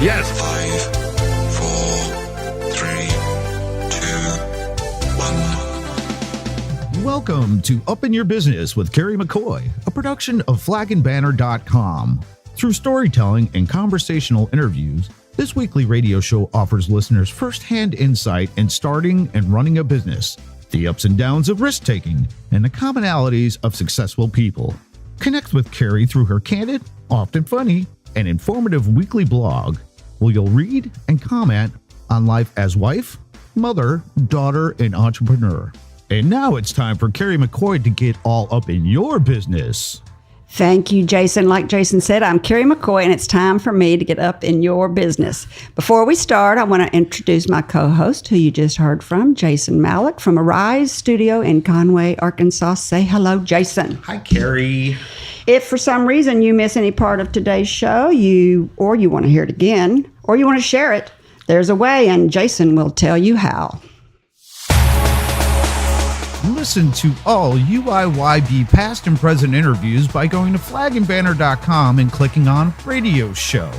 Yes. 5, 4, 3, 2, 1. Welcome to Up in Your Business with Carrie McCoy, a production of flagandbanner.com. Through storytelling and conversational interviews, this weekly radio show offers listeners first-hand insight in starting and running a business, the ups and downs of risk-taking, and the commonalities of successful people. Connect with Carrie through her candid, often funny, and informative weekly blog, where you'll read and comment on life as wife, mother, daughter, and entrepreneur. And now it's time for Carrie McCoy to get all up in your business. Thank you, Jason. Like Jason said, I'm Carrie McCoy, and it's time for me to get up in your business. Before we start, I want to introduce my co-host, who you just heard from, Jason Malik from Arise Studio in Conway, Arkansas. Say hello, Jason. Hi, Carrie. If for some reason you miss any part of today's show, you want to hear it again, or you want to share it, there's a way, and Jason will tell you how. Listen to all UIYB past and present interviews by going to flagandbanner.com and clicking on Radio Show.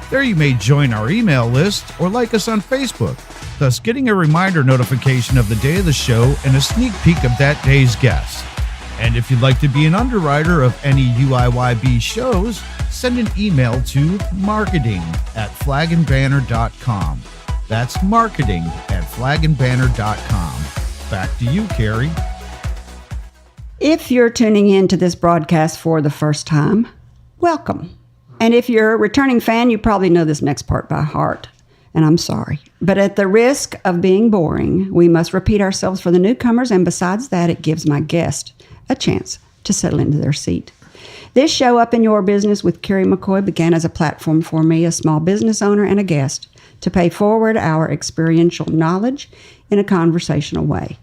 There you may join our email list or like us on Facebook, thus getting a reminder notification of the day of the show and a sneak peek of that day's guest. And if you'd like to be an underwriter of any UIYB shows, send an email to marketing@flagandbanner.com. That's marketing@flagandbanner.com. Back to you, Carrie. If you're tuning in to this broadcast for the first time, welcome. And if you're a returning fan, you probably know this next part by heart. And I'm sorry. But at the risk of being boring, we must repeat ourselves for the newcomers. And besides that, it gives my guest a chance to settle into their seat. This show, Up in Your Business with Carrie McCoy, began as a platform for me, a small business owner and a guest, to pay forward our experiential knowledge in a conversational way.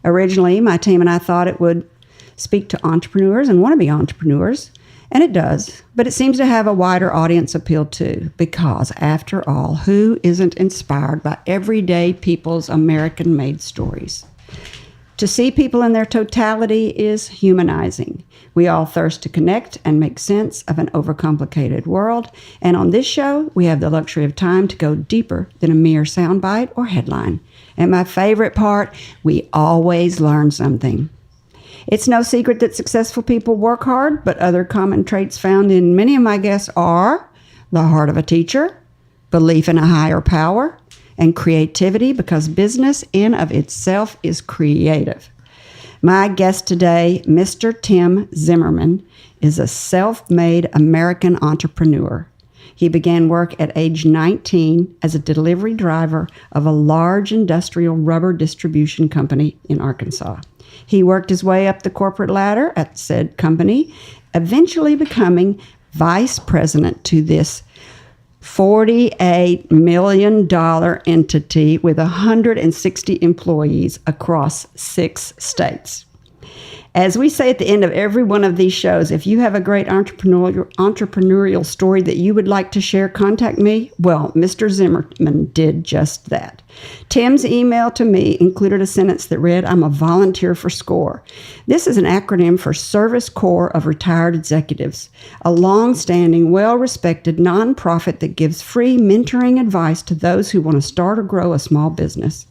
Originally, my team and I thought it would speak to entrepreneurs and wannabe entrepreneurs, and it does, but it seems to have a wider audience appeal too, because after all, who isn't inspired by everyday people's American-made stories? To see people in their totality is humanizing. We all thirst to connect and make sense of an overcomplicated world, and on this show, we have the luxury of time to go deeper than a mere soundbite or headline. And my favorite part, we always learn something. It's no secret that successful people work hard, but other common traits found in many of my guests are the heart of a teacher, belief in a higher power, and creativity, because business in of itself is creative. My guest today, Mr. Tim Zimmerman, is a self-made American entrepreneur. He began work at age 19 as a delivery driver of a large industrial rubber distribution company in Arkansas. He worked his way up the corporate ladder at said company, eventually becoming vice president to this $48 million entity with 160 employees across 6 states. As we say at the end of every one of these shows, if you have a great entrepreneurial story that you would like to share, contact me. Well, Mr. Zimmerman did just that. Tim's email to me included a sentence that read, "I'm a volunteer for SCORE." This is an acronym for Service Corps of Retired Executives, a long-standing, well-respected nonprofit that gives free mentoring advice to those who want to start or grow a small business.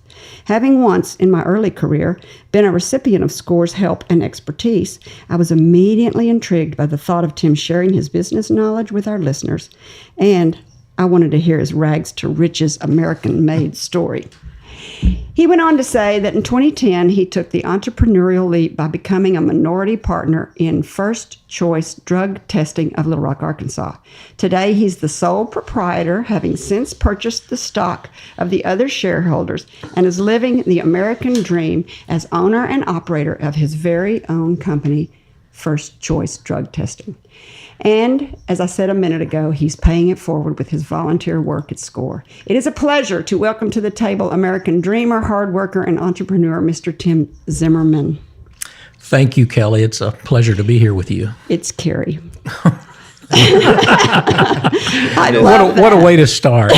Having once, in my early career, been a recipient of SCORE's help and expertise, I was immediately intrigued by the thought of Tim sharing his business knowledge with our listeners, and I wanted to hear his rags to riches American-made story. He went on to say that in 2010, he took the entrepreneurial leap by becoming a minority partner in First Choice Drug Testing of Little Rock, Arkansas. Today, he's the sole proprietor, having since purchased the stock of the other shareholders, and is living the American dream as owner and operator of his very own company, First Choice Drug Testing. And as I said a minute ago, he's paying it forward with his volunteer work at SCORE. It is a pleasure to welcome to the table American dreamer, hard worker, and entrepreneur, Mr. Tim Zimmerman. Thank you, Kelly. It's a pleasure to be here with you. It's Carrie. What a way to start.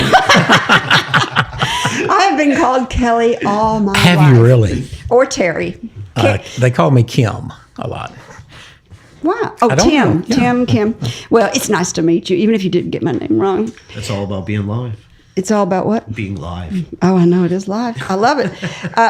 I have been called Kelly all my life. Have you really? Or Terry. They call me Kim a lot. Wow. Oh, I don't Tim. know. Yeah. Tim, Kim. Well, it's nice to meet you, even if you didn't get my name wrong. It's all about being live. It's all about what? Being live. Oh, I know, it is live. I love it.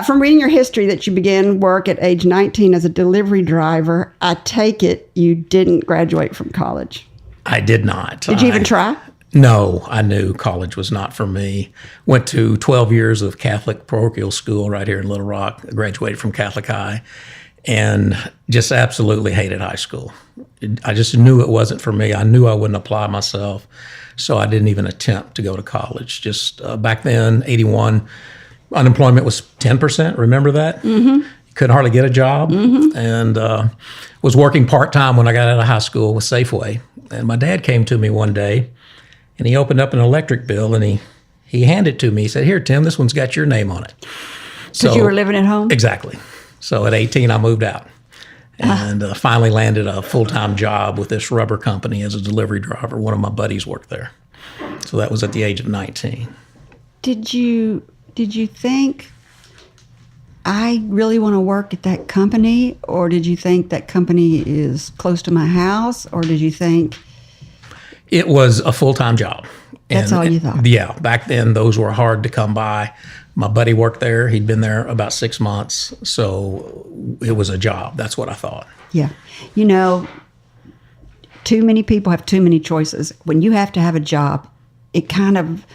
From reading your history that you began work at age 19 as a delivery driver, I take it you didn't graduate from college. I did not. Did you even try? No, I knew college was not for me. Went to 12 years of Catholic parochial school right here in Little Rock. Graduated from Catholic High and just absolutely hated high school. I just knew it wasn't for me. I knew I wouldn't apply myself, so I didn't even attempt to go to college. Just back then, 81, unemployment was 10%. Remember that? Mm-hmm. You couldn't hardly get a job. Mm-hmm. And was working part-time when I got out of high school with Safeway. And my dad came to me one day, and he opened up an electric bill, and he handed it to me. He said, "Here, Tim, this one's got your name on it." Because you were living at home? Exactly. So at 18, I moved out and finally landed a full-time job with this rubber company as a delivery driver. One of my buddies worked there. So that was at the age of 19. Did you think, I really want to work at that company? Or did you think that company is close to my house? Or did you think... It was a full-time job. That's all you thought? Yeah. Back then, those were hard to come by. My buddy worked there. He'd been there about 6 months. So it was a job. That's what I thought. Yeah. You know, too many people have too many choices. When you have to have a job, it kind of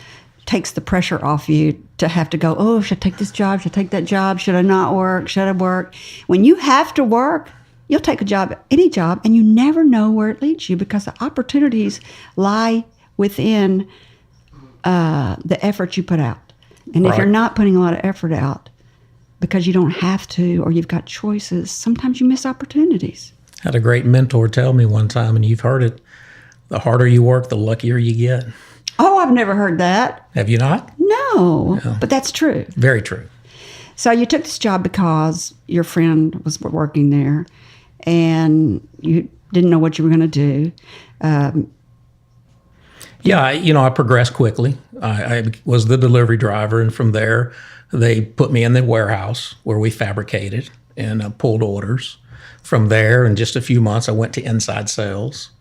takes the pressure off you to have to go, oh, should I take this job? Should I take that job? Should I not work? Should I work? When you have to work, you'll take a job, any job, and you never know where it leads you because the opportunities lie within the effort you put out. And if Right. you're not putting a lot of effort out because you don't have to or you've got choices, sometimes you miss opportunities. Had a great mentor tell me one time, and you've heard it, the harder you work, the luckier you get. Oh, I've never heard that. Have you not? No, but that's true. Very true. So you took this job because your friend was working there and you didn't know what you were going to do. Yeah, I progressed quickly. I was the delivery driver, and from there, they put me in the warehouse where we fabricated and pulled orders. From there, in just a few months, I went to inside sales,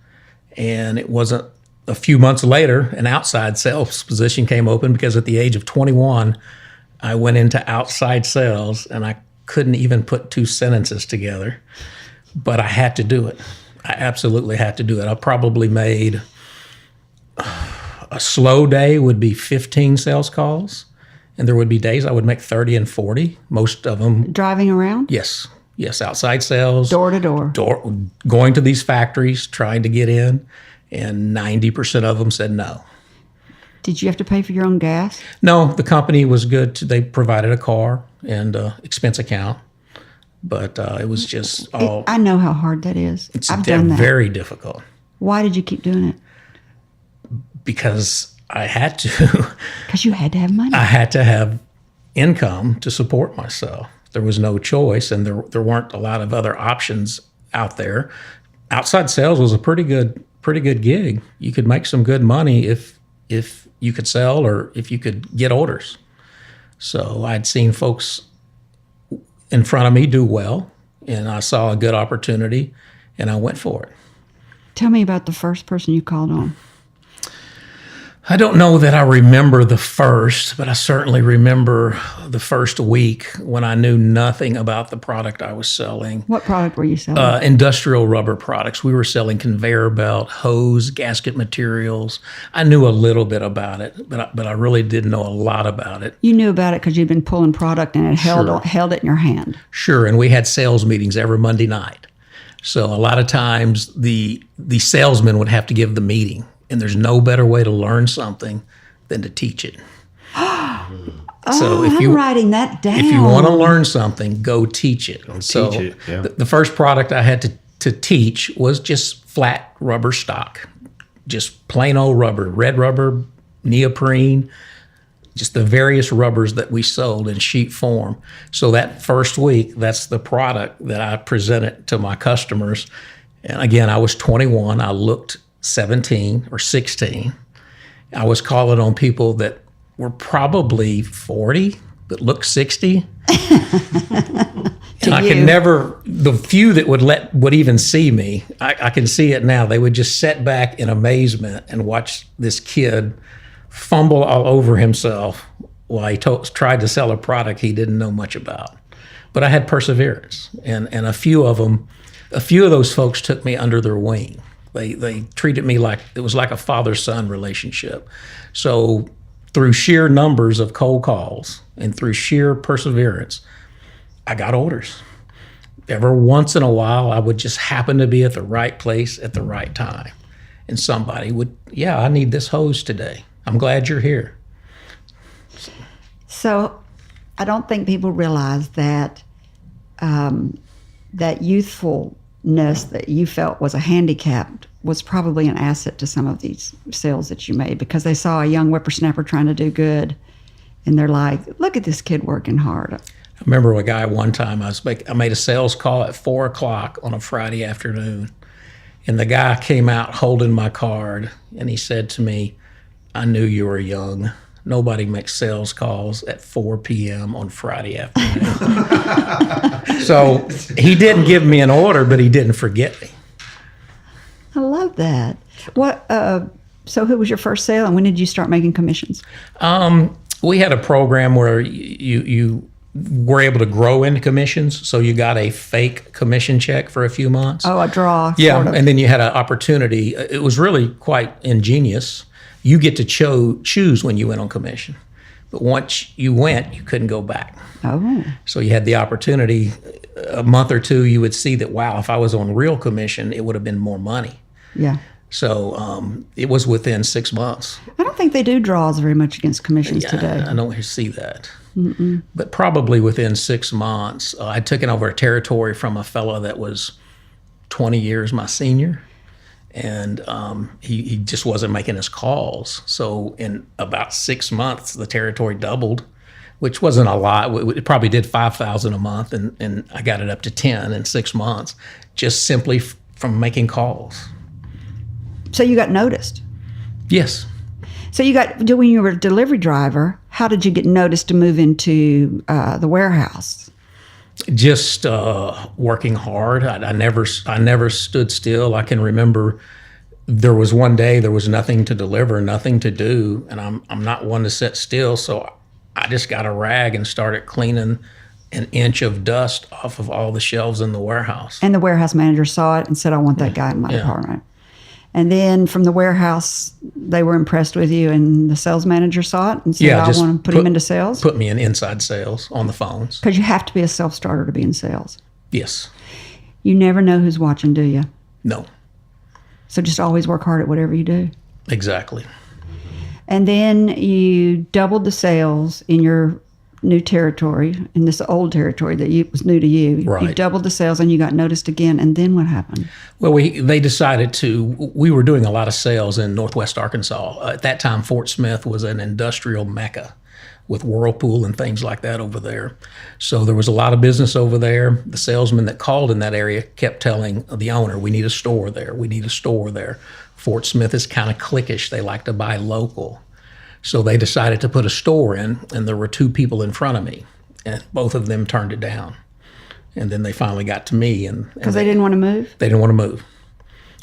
and it wasn't a few months later, an outside sales position came open because at the age of 21, I went into outside sales, and I couldn't even put two sentences together, but I had to do it. I absolutely had to do it. I probably made... a slow day would be 15 sales calls, and there would be days I would make 30 and 40. Most of them... Driving around? Yes, outside sales. Door to door. Going to these factories, trying to get in, and 90% of them said no. Did you have to pay for your own gas? No, the company was good. They provided a car and expense account, but it was just all... I know how hard that is. I've They're done that. very difficult. Why did you keep doing it? Because I had to. Because you had to have money. I had to have income to support myself. There was no choice, and there weren't a lot of other options out there. Outside sales was a pretty good gig. You could make some good money if you could sell or if you could get orders. So I'd seen folks in front of me do well, and I saw a good opportunity, and I went for it. Tell me about the first person you called on. I don't know that I remember the first, but I certainly remember the first week when I knew nothing about the product I was selling. What product were you selling? Industrial rubber products. We were selling conveyor belt, hose, gasket materials. I knew a little bit about it, but I really didn't know a lot about it. You knew about it because you'd been pulling product and it Sure. held it in your hand. Sure, and we had sales meetings every Monday night. So a lot of times the salesman would have to give the meeting. And there's no better way to learn something than to teach it. So I'm writing that down. If you want to learn something, go teach it. So teach it, yeah. the first product I had to teach was just flat rubber stock, just plain old rubber, red rubber, neoprene, just the various rubbers that we sold in sheet form. So that first week, that's the product that I presented to my customers. And again, I was 21. I looked 17 or 16. I was calling on people that were probably 40 but looked 60. And I could never, the few that would even see me, I can see it now. They would just sit back in amazement and watch this kid fumble all over himself while he tried to sell a product he didn't know much about. But I had perseverance, and a few of those folks took me under their wing. They treated me like it was like a father-son relationship. So through sheer numbers of cold calls and through sheer perseverance, I got orders. Every once in a while, I would just happen to be at the right place at the right time. And somebody would, I need this hose today. I'm glad you're here. So I don't think people realize that that youthfulness that you felt was a handicap was probably an asset to some of these sales that you made, because they saw a young whippersnapper trying to do good, and they're like, look at this kid working hard. I remember a guy one time, I made a sales call at 4:00 on a Friday afternoon, and the guy came out holding my card, and he said to me, I knew you were young. Nobody makes sales calls at 4 p.m. on Friday afternoon. So he didn't give me an order, but he didn't forget me. I love that. So who was your first sale, and when did you start making commissions? We had a program where you were able to grow into commissions, so you got a fake commission check for a few months. Oh, a draw. Yeah, sort of. And then you had an opportunity. It was really quite ingenious. You get to choose when you went on commission, but once you went, you couldn't go back. Oh. So you had the opportunity. A month or two, you would see that, wow, if I was on real commission, it would have been more money. Yeah. So it was within 6 months. I don't think they do draws very much against commissions today. I don't see that. Mm-mm. But probably within 6 months, I'd taken over a territory from a fellow that was 20 years my senior. And he just wasn't making his calls. So in about 6 months, the territory doubled, which wasn't a lot. It probably did $5,000 a month, and I got it up to 10 in 6 months, just simply from making calls. So you got noticed? Yes. So when you were a delivery driver, how did you get noticed to move into the warehouse? Just working hard. I never stood still. I can remember there was one day there was nothing to deliver, nothing to do, and I'm not one to sit still. So I just got a rag and started cleaning an inch of dust off of all the shelves in the warehouse. And the warehouse manager saw it and said, I want that guy in my department. And then from the warehouse, they were impressed with you, and the sales manager saw it and said, I want to put him into sales? Put me in inside sales on the phones. Because you have to be a self-starter to be in sales. Yes. You never know who's watching, do you? No. So just always work hard at whatever you do. Exactly. And then you doubled the sales in your new territory, in this old territory that was new to you. Right. You doubled the sales and you got noticed again. And then what happened? Well, they decided we were doing a lot of sales in Northwest Arkansas. At that time, Fort Smith was an industrial mecca with Whirlpool and things like that over there. So there was a lot of business over there. The salesman that called in that area kept telling the owner, we need a store there. We need a store there. Fort Smith is kind of cliquish. They like to buy local. So they decided to put a store in, and there were two people in front of me, and both of them turned it down. And then they finally got to me. Because they didn't want to move? They didn't want to move.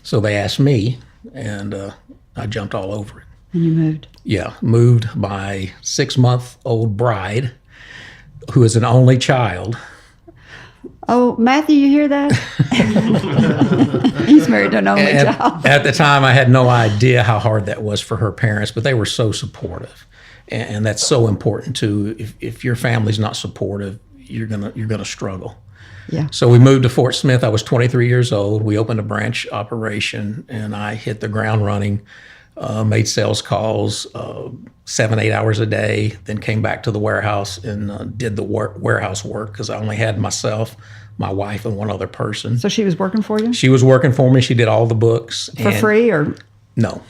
So they asked me, and I jumped all over it. And you moved? Yeah, moved my 6-month-old bride, who is an only child. Oh, Matthew, you hear that? He's married to an only child. At the time, I had no idea how hard that was for her parents, but they were so supportive, and that's so important too. If your family's not supportive, you're gonna struggle. Yeah. So we moved to Fort Smith. I was 23 years old. We opened a branch operation, and I hit the ground running. Made sales calls 7-8 hours a day, then came back to the warehouse and did the warehouse work because I only had myself, my wife, and one other person. So she was working for you? She was working for me. She did all the books. For free or? No.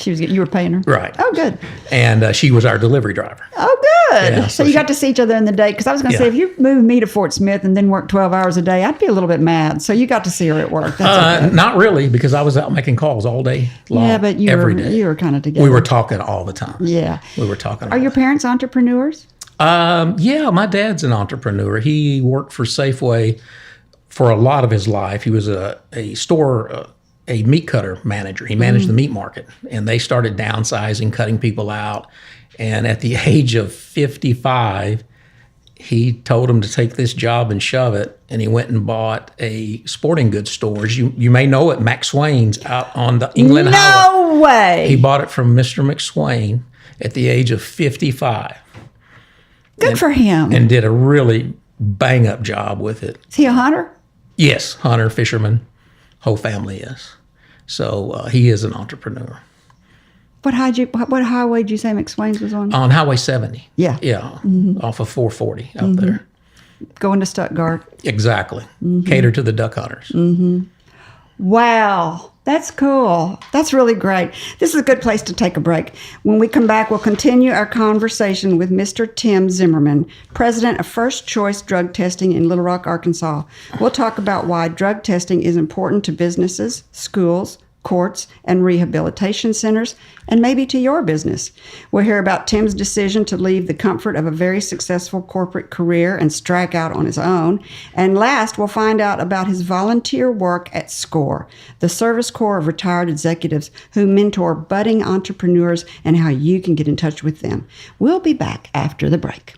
You were paying her? Right. Oh, good. And she was our delivery driver. Oh, good. Yeah, so you got to see each other in the day. Because I was going to say, if you moved me to Fort Smith and then worked 12 hours a day, I'd be a little bit mad. So you got to see her at work. That's okay. Not really, because I was out making calls all day long. Yeah, but you were kind of together. We were talking all the time. Yeah. We were talking. Are your parents entrepreneurs? Yeah, my dad's an entrepreneur. He worked for Safeway for a lot of his life. He was a meat cutter manager. He managed the meat market, and they started downsizing, cutting people out. And at the age of 55, he told him to take this job and shove it, and he went and bought a sporting goods store. You may know it, McSwain's out on the England Highway. No way. He bought it from Mr. McSwain at the age of 55. Good for him. And did a really bang-up job with it. Is he a hunter? Yes, hunter, fisherman, whole family is. So he is an entrepreneur. What highway did you say McSwain's was on? On Highway 70. Yeah. Yeah, off of 440 out there. Going to Stuttgart. Exactly. Cater to the duck hunters. Wow. That's cool. That's really great. This is a good place to take a break. When we come back, we'll continue our conversation with Mr. Tim Zimmerman, president of First Choice Drug Testing in Little Rock, Arkansas. We'll talk about why drug testing is important to businesses, schools, courts, and rehabilitation centers, and maybe to your business. We'll hear about Tim's decision to leave the comfort of a very successful corporate career and strike out on his own. And last, we'll find out about his volunteer work at SCORE, the Service Corps of Retired Executives who mentor budding entrepreneurs, and how you can get in touch with them. We'll be back after the break.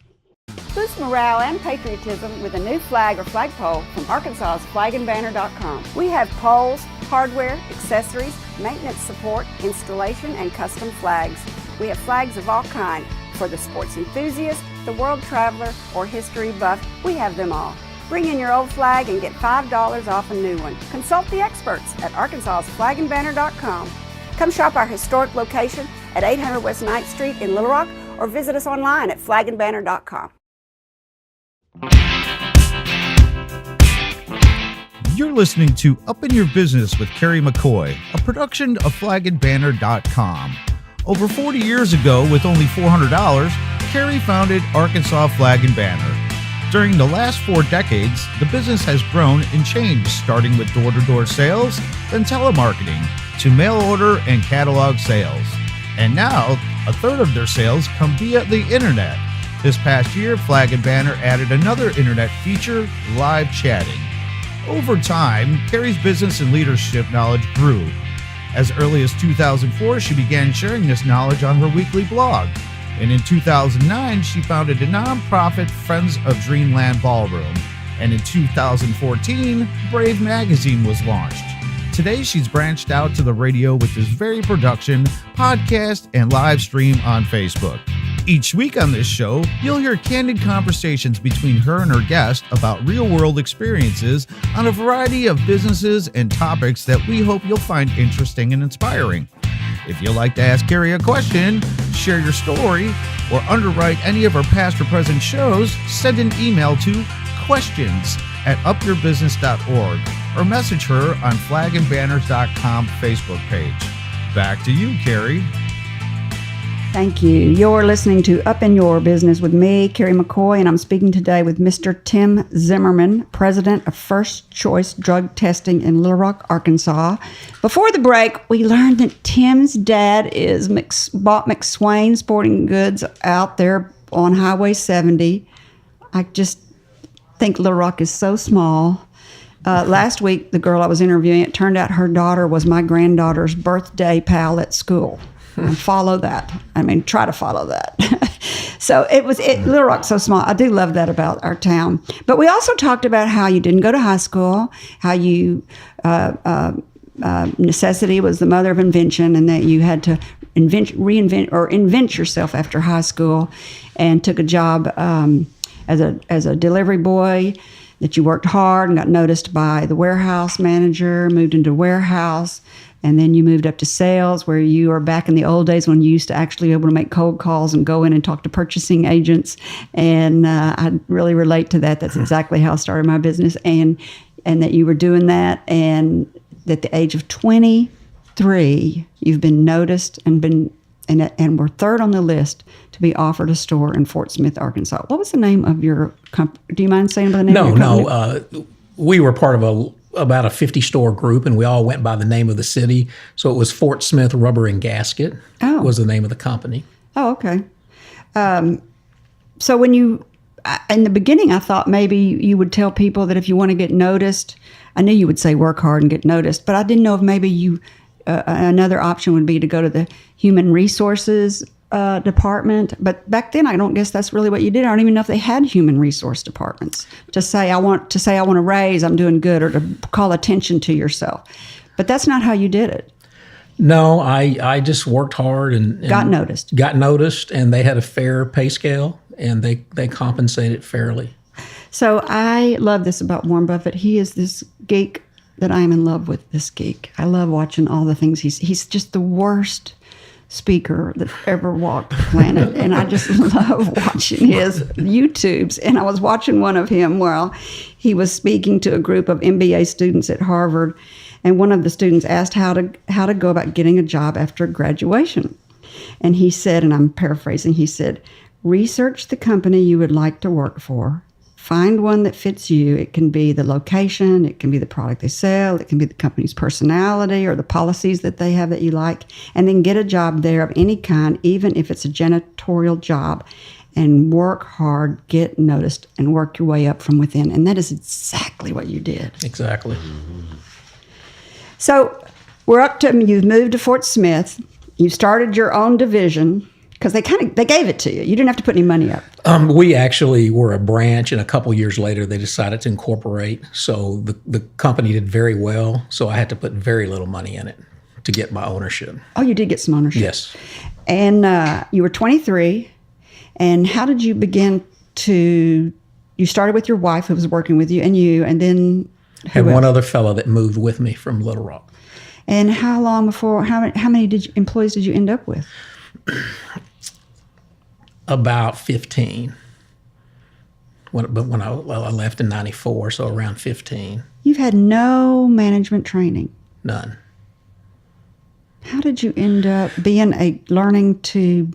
Boost morale and patriotism with a new flag or flagpole from Arkansas's flagandbanner.com. We have poles, hardware, accessories, maintenance support, installation, and custom flags. We have flags of all kinds. For the sports enthusiast, the world traveler, or history buff, we have them all. Bring in your old flag and get $5 off a new one. Consult the experts at arkansas's flagandbanner.com. Come shop our historic location at 800 West 9th Street in Little Rock, or visit us online at flagandbanner.com. You're listening to Up in Your Business with Carrie McCoy, a production of flagandbanner.com. Over 40 years ago, with only $400, Carrie founded Arkansas Flag and Banner. During the last 4 decades, the business has grown and changed, starting with door-to-door sales, then telemarketing, to mail order and catalog sales. And now, a third of their sales come via the internet. This past year, Flag and Banner added another internet feature, live chatting. Over time, Carrie's business and leadership knowledge grew. As early as 2004, she began sharing this knowledge on her weekly blog. And in 2009, she founded a nonprofit Friends of Dreamland Ballroom. And in 2014, Brave Magazine was launched. Today, she's branched out to the radio with this very production, podcast, and live stream on Facebook. Each week on this show, you'll hear candid conversations between her and her guest about real-world experiences on a variety of businesses and topics that we hope you'll find interesting and inspiring. If you'd like to ask Carrie a question, share your story, or underwrite any of her past or present shows, send an email to questions@upyourbusiness.org or message her on flagandbanners.com Facebook page. Back to you, Carrie. Thank you. You're listening to Up in Your Business with me, Carrie McCoy, and I'm speaking today with Mr. Tim Zimmerman, president of First Choice Drug Testing in Little Rock, Arkansas. Before the break, we learned that Tim's dad bought McSwain Sporting Goods out there on Highway 70. I just think Little Rock is so small. Last week, the girl I was interviewing, it turned out her daughter was my granddaughter's birthday pal at school. And follow that. I mean, try to follow that. So Little Rock's so small. I do love that about our town. But we also talked about how you didn't go to high school, how you necessity was the mother of invention, and that you had to invent yourself after high school, and took a job as a delivery boy. That you worked hard and got noticed by the warehouse manager, moved into warehouse, and then you moved up to sales, where you are back in the old days when you used to actually be able to make cold calls and go in and talk to purchasing agents. And I really relate to that. That's exactly how I started my business, and that you were doing that, and at the age of 23, you've been noticed and we're third on the list to be offered a store in Fort Smith, Arkansas. What was the name of your company? Do you mind saying the name of your company? No. We were part of about a 50-store group, and we all went by the name of the city. So it was Fort Smith Rubber and Gasket was the name of the company. Oh, okay. So when in the beginning, I thought maybe you would tell people that if you want to get noticed, I knew you would say work hard and get noticed, but I didn't know if maybe another option would be to go to the human resources department. But back then, I don't guess that's really what you did. I don't even know if they had human resource departments to say I want a raise, I'm doing good, or to call attention to yourself. But that's not how you did it. No, I just worked hard and Got noticed. Got noticed, and they had a fair pay scale, and they compensated fairly. So I love this about Warren Buffett. He is this geek that I am in love with. This geek. I love watching all the things he's just the worst speaker that ever walked the planet, and I just love watching his YouTubes. And I was watching one of him while he was speaking to a group of MBA students at Harvard, and one of the students asked how to go about getting a job after graduation. And he said, and I'm paraphrasing, he said, research the company you would like to work for. Find one that fits you. It can be the location, it can be the product they sell, it can be the company's personality or the policies that they have that you like, and then get a job there of any kind, even if it's a janitorial job, and work hard, get noticed, and work your way up from within. And that is exactly what you did. Exactly. So you've moved to Fort Smith, you started your own division, because they gave it to you. You didn't have to put any money up. We actually were a branch, and a couple years later, they decided to incorporate. So the company did very well. So I had to put very little money in it to get my ownership. Oh, you did get some ownership. Yes. And you were 23. And how did you begin to? You started with your wife who was working with you, and then Had one other fellow that moved with me from Little Rock. And how long before? How many employees did you end up with? About 15. When I left in 94, so around 15. You've had no management training. None. How did you end up learning to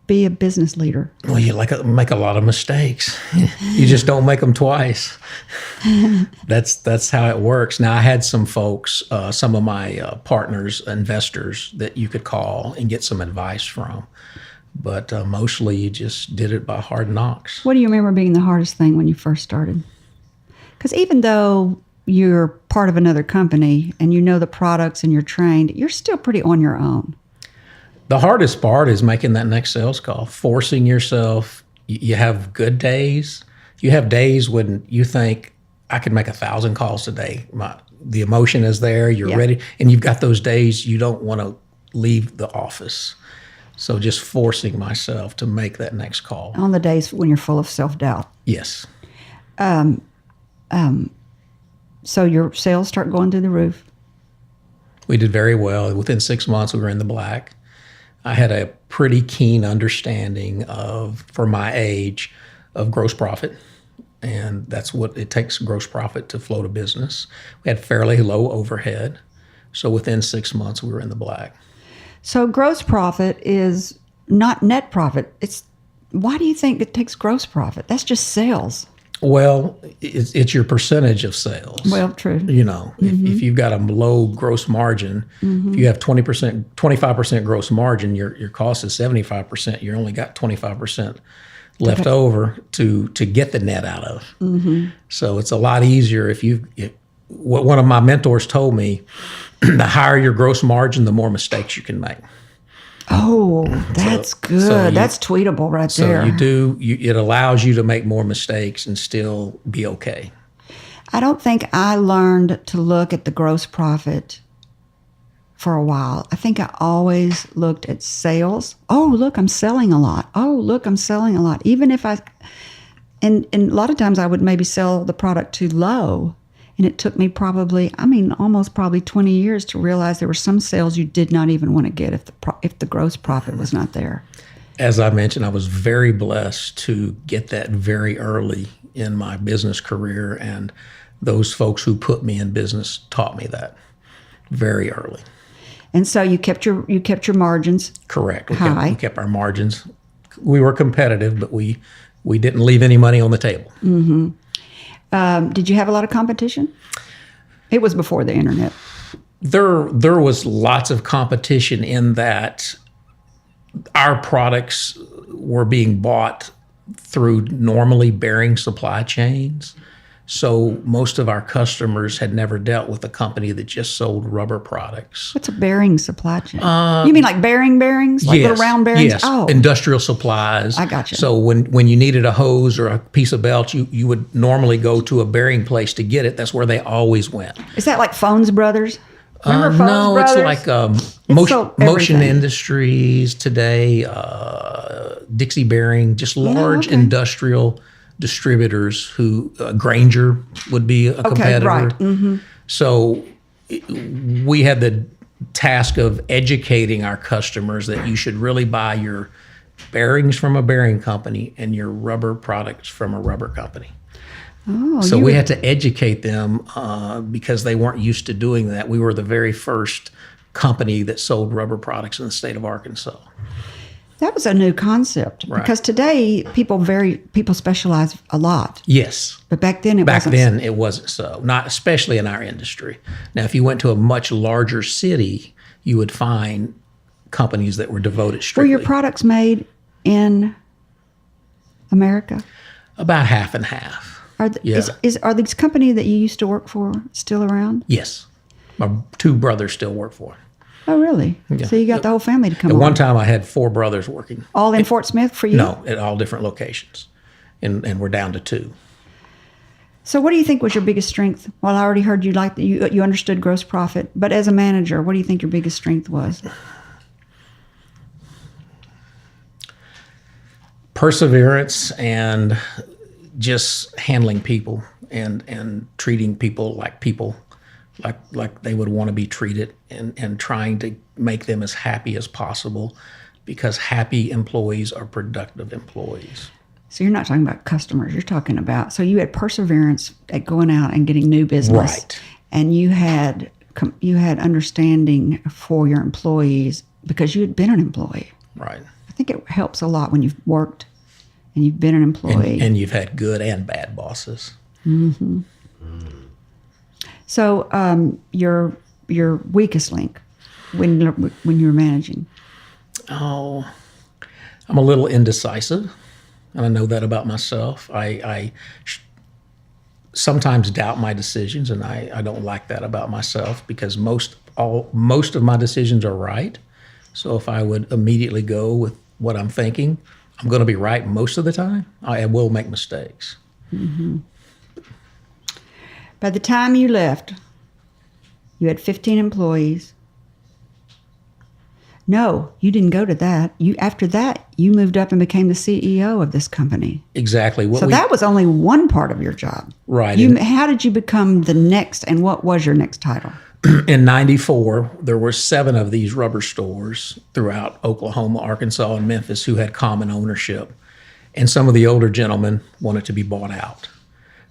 be a business leader? Well, you make a lot of mistakes. You just don't make them twice. That's how it works. Now, I had some folks, some of my partners, investors that you could call and get some advice from. But mostly you just did it by hard knocks. What do you remember being the hardest thing when you first started? Because even though you're part of another company and you know the products and you're trained, you're still pretty on your own. The hardest part is making that next sales call, forcing yourself. You have good days. You have days when you think, I could make 1,000 calls today. The emotion is there, you're ready. And you've got those days you don't want to leave the office. So just forcing myself to make that next call. On the days when you're full of self-doubt. Yes. So your sales start going through the roof. We did very well. Within 6 months, we were in the black. I had a pretty keen understanding for my age, of gross profit. And that's what it takes, gross profit, to float a business. We had fairly low overhead. So within 6 months, we were in the black. So gross profit is not net profit. Why do you think it takes gross profit? That's just sales. Well, it's your percentage of sales. Well, true. You know, if you've got a low gross margin, if you have 20%, 25% gross margin, your cost is 75%. You only got 25% left over to get the net out of. So it's a lot easier what one of my mentors told me, the higher your gross margin, the more mistakes you can make. Oh, that's good. That's tweetable right there. So it allows you to make more mistakes and still be okay. I don't think I learned to look at the gross profit for a while. I think I always looked at sales. Oh, look, I'm selling a lot. Oh, look, I'm selling a lot. Even if and a lot of times I would maybe sell the product too low. And it took me almost 20 years to realize there were some sales you did not even want to get if the gross profit was not there. As I mentioned, I was very blessed to get that very early in my business career, and those folks who put me in business taught me that very early. And so you kept your margins. Correct. High. We kept our margins. We were competitive, but we didn't leave any money on the table. Mm-hmm. Did you have a lot of competition? It was before the internet. There was lots of competition in that our products were being bought through normally bearing supply chains. So most of our customers had never dealt with a company that just sold rubber products. What's a bearing supply chain? You mean like bearings? Like little round bearings? Yes, industrial supplies. I got you. So when you needed a hose or a piece of belt, you would normally go to a bearing place to get it. That's where they always went. Is that like Phones Brothers? Remember Phones No, Brothers? it's like Motion everything. Industries today, Dixie Bearing, just large industrial distributors who Granger would be a competitor. Right. Mm-hmm. So we had the task of educating our customers that you should really buy your bearings from a bearing company and your rubber products from a rubber company. So we had to educate them because they weren't used to doing that. We were the very first company that sold rubber products in the state of Arkansas. That was a new concept because today people specialize a lot. Yes. But back then it wasn't so, not especially in our industry. Now, if you went to a much larger city, you would find companies that were devoted strictly. Were your products made in America? About half and half. Are these companies that you used to work for still around? Yes. My two brothers still work for it. Oh, really? Yeah. So you got the whole family to come At on. one time, I had 4 brothers working. All in Fort Smith for you? No, at all different locations. And we're down to 2. So what do you think was your biggest strength? Well, I already heard you understood gross profit. But as a manager, what do you think your biggest strength was? Perseverance and just handling people and treating people like they would want to be treated and trying to make them as happy as possible because happy employees are productive employees. So you're not talking about customers. You're talking about, so you had perseverance at going out and getting new business. Right. And you had understanding for your employees because you had been an employee. Right. I think it helps a lot when you've worked and you've been an employee. And you've had good and bad bosses. Mm-hmm. So your weakest link when you're managing? Oh, I'm a little indecisive, and I know that about myself. I sometimes doubt my decisions, and I don't like that about myself because most of my decisions are right. So if I would immediately go with what I'm thinking, I'm going to be right most of the time. I will make mistakes. Mm-hmm. By the time you left, you had 15 employees. No, you didn't go to that. After that, you moved up and became the CEO of this company. Exactly. That was only one part of your job. Right. How did you become the next, and what was your next title? In 94, there were 7 of these rubber stores throughout Oklahoma, Arkansas, and Memphis who had common ownership. And some of the older gentlemen wanted to be bought out.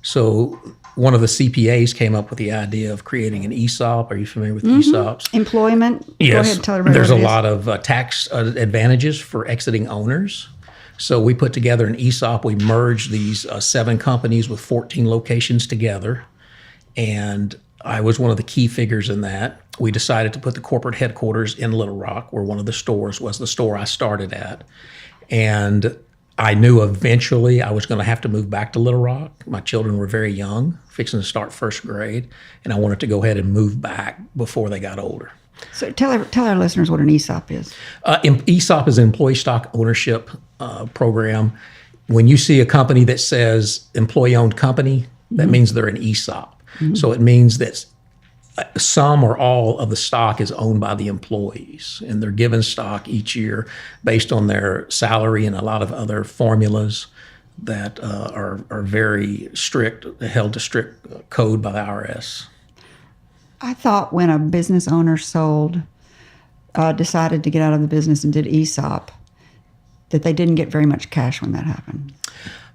So one of the CPAs came up with the idea of creating an ESOP. Are you familiar with ESOPs? Employment? Yes. Go ahead and tell everybody There's what a it is. lot of tax advantages for exiting owners. So we put together an ESOP. We merged these 7 companies with 14 locations together. And I was one of the key figures in that. We decided to put the corporate headquarters in Little Rock, where one of the stores was the store I started at. And I knew eventually I was going to have to move back to Little Rock. My children were very young, fixing to start first grade, and I wanted to go ahead and move back before they got older. So tell our listeners what an ESOP is. ESOP is an employee stock ownership program. When you see a company that says employee-owned company, that means they're an ESOP. Mm-hmm. So it means that some or all of the stock is owned by the employees, and they're given stock each year based on their salary and a lot of other formulas that are very strict, held to strict code by the IRS. I thought when a business owner decided to get out of the business and did ESOP, that they didn't get very much cash when that happened.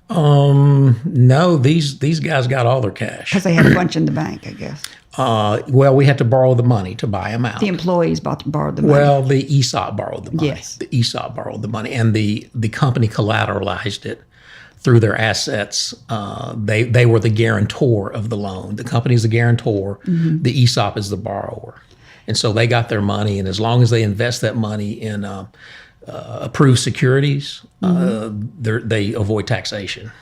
No, these guys got all their cash. Because they had a bunch in the bank, I guess. Well, we had to borrow the money to buy them out. The employees borrowed the money. Well, the ESOP borrowed the money. Yes. The ESOP borrowed the money, and the company collateralized it through their assets. They were the guarantor of the loan. The company's the guarantor. Mm-hmm. The ESOP is the borrower. And so they got their money, and as long as they invest that money in approved securities, they avoid taxation.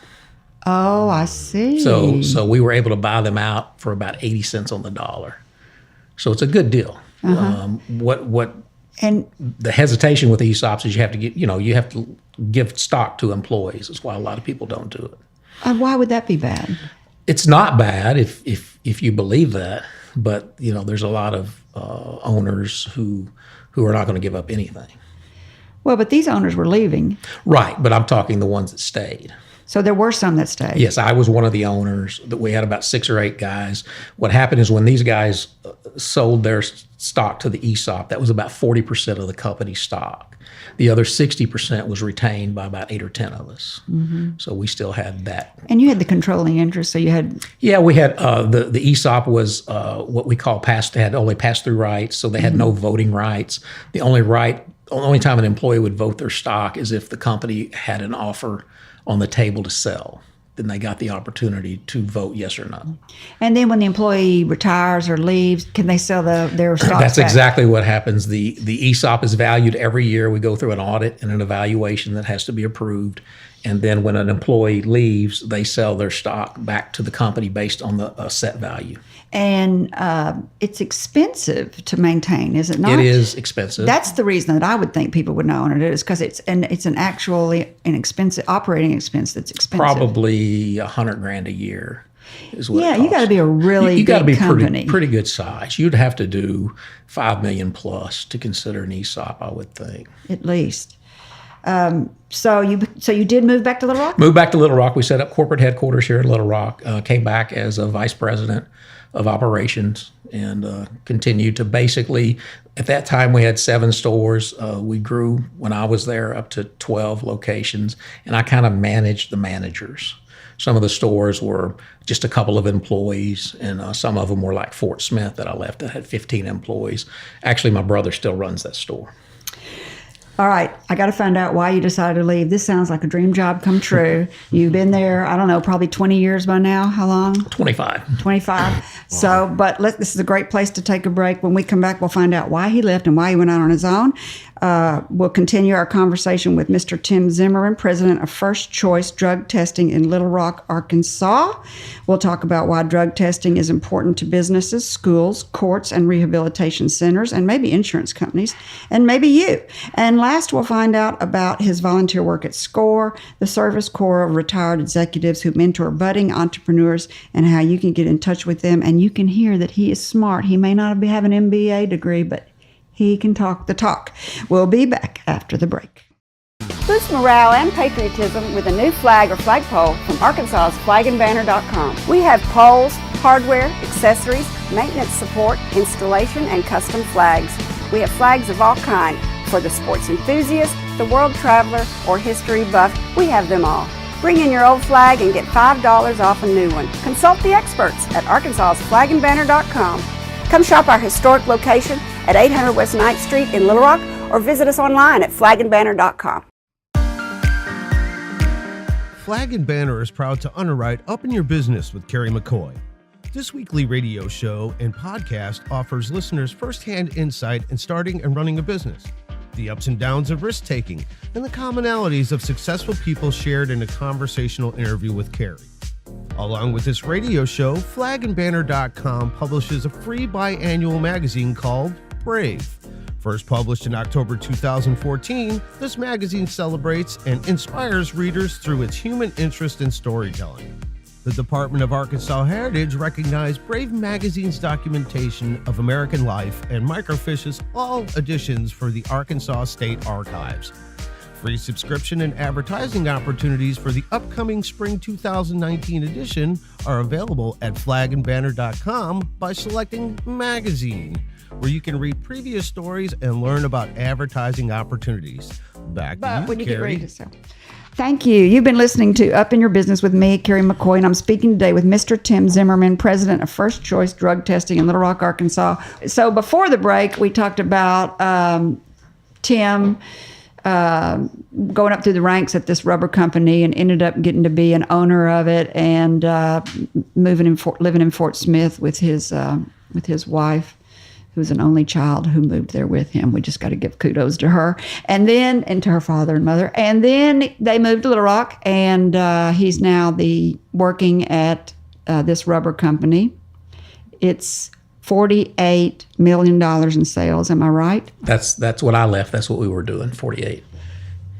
Oh, I see. So we were able to buy them out for about 80 cents on the dollar. So it's a good deal. What And the hesitation with ESOPs is you have to give stock to employees. That's why a lot of people don't do it. why would that be bad? It's not bad if you believe that, but there's a lot of owners who are not going to give up anything. Well, but these owners were leaving. Right, but I'm talking the ones that stayed. So there were some that stayed. Yes, I was one of the owners. That we had about 6 or 8 guys. What happened is when these guys sold their stock to the ESOP, that was about 40% of the company's stock. The other 60% was retained by about 8 or 10 of us. So we still had that. And you had the controlling interest, so you had... Yeah, we had the ESOP was what we call had only pass-through rights, so they had no voting rights. The only time an employee would vote their stock is if the company had an offer on the table to sell. Then they got the opportunity to vote yes or no. And then when the employee retires or leaves, can they sell their stocks That's back? exactly what happens. The ESOP is valued every year. We go through an audit and an evaluation that has to be approved. And then when an employee leaves, they sell their stock back to the company based on the set value. And it's expensive to maintain, is it not? It is expensive. That's the reason that I would think people would not own it, is because it's an expensive operating expense that's expensive. Probably $100,000 a year. Is what it You got to costs. be a really you gotta big be company. pretty good size. You'd have to do $5 million plus to consider an ESOP, I would think. At least. So you did move back to Little Rock? Moved back to Little Rock. We set up corporate headquarters here in Little Rock. Came back as a vice president of operations and continued to basically, at that time we had 7 stores. We grew when I was there up to 12 locations, and I kind of managed the managers. Some of the stores were just a couple of employees, and some of them were like Fort Smith that I left that had 15 employees. Actually, my brother still runs that store. All right, I got to find out why you decided to leave. This sounds like a dream job come true. You've been there, I don't know, probably 20 years by now. How long? 25. 25. So, but this is a great place to take a break. When we come back, we'll find out why he left and why he went out on his own. We'll continue our conversation with Mr. Tim Zimmerman, president of First Choice Drug Testing in Little Rock, Arkansas. We'll talk about why drug testing is important to businesses, schools, courts, and rehabilitation centers, and maybe insurance companies, and maybe you. And last, we'll find out about his volunteer work at SCORE, the Service Corps of retired executives who mentor budding entrepreneurs, and how you can get in touch with them. And you can hear that he is smart. He may not have an MBA degree, but he can talk the talk. We'll be back after the break. Boost morale and patriotism with a new flag or flagpole from Arkansas's flagandbanner.com. We have poles, hardware, accessories, maintenance support, installation, and custom flags. We have flags of all kinds. For the sports enthusiast, the world traveler, or history buff, we have them all. Bring in your old flag and get $5 off a new one. Consult the experts at Arkansas's flagandbanner.com. Come shop our historic location at 800 West 9th Street in Little Rock, or visit us online at flagandbanner.com. Flag and Banner is proud to underwrite Up in Your Business with Carrie McCoy. This weekly radio show and podcast offers listeners firsthand insight in starting and running a business, the ups and downs of risk-taking, and the commonalities of successful people shared in a conversational interview with Carrie. Along with this radio show, flagandbanner.com publishes a free biannual magazine called Brave. First published in October 2014, this magazine celebrates and inspires readers through its human interest in storytelling. The Department of Arkansas Heritage recognized Brave Magazine's documentation of American life and microfiches all editions for the Arkansas State Archives. Free subscription and advertising opportunities for the upcoming spring 2019 edition are available at flagandbanner.com by selecting Magazine, where you can read previous stories and learn about advertising opportunities. Back to you, Carrie. Thank you. You've been listening to Up in Your Business with me, Carrie McCoy, and I'm speaking today with Mr. Tim Zimmerman, president of First Choice Drug Testing in Little Rock, Arkansas. So before the break, we talked about Tim going up through the ranks at this rubber company and ended up getting to be an owner of it and living in Fort Smith with his wife, who was an only child who moved there with him. We just got to give kudos to her. And to her father and mother. And then they moved to Little Rock, and he's now working at this rubber company. It's $48 million in sales. Am I right? That's when I left. That's what we were doing, 48.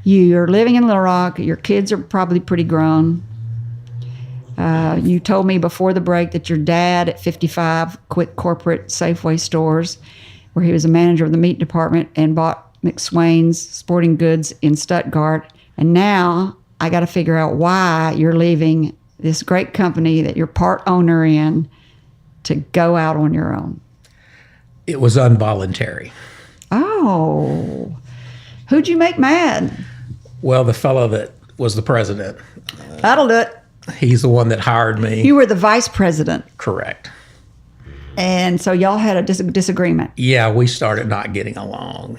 You're living in Little Rock. Your kids are probably pretty grown. You told me before the break that your dad at 55 quit corporate Safeway stores, where he was a manager of the meat department, and bought McSwain's Sporting Goods in Stuttgart. And now I got to figure out why you're leaving this great company that you're part owner in to go out on your own. It was involuntary. Oh, who'd you make mad? Well, the fellow that was the president. That'll do it. He's the one that hired me. You were the vice president. Correct. And so y'all had a disagreement. Yeah, we started not getting along.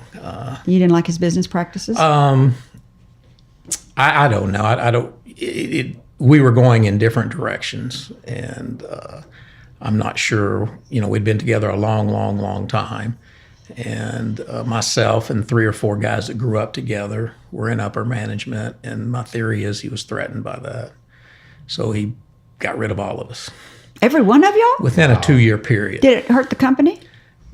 You didn't like his business practices? I don't know. I don't. We were going in different directions, and I'm not sure. We'd been together a long time, and myself and 3 or 4 guys that grew up together were in upper management, and my theory is he was threatened by that. So he got rid of all of us. Every one of y'all? Within a 2-year period. Did it hurt the company?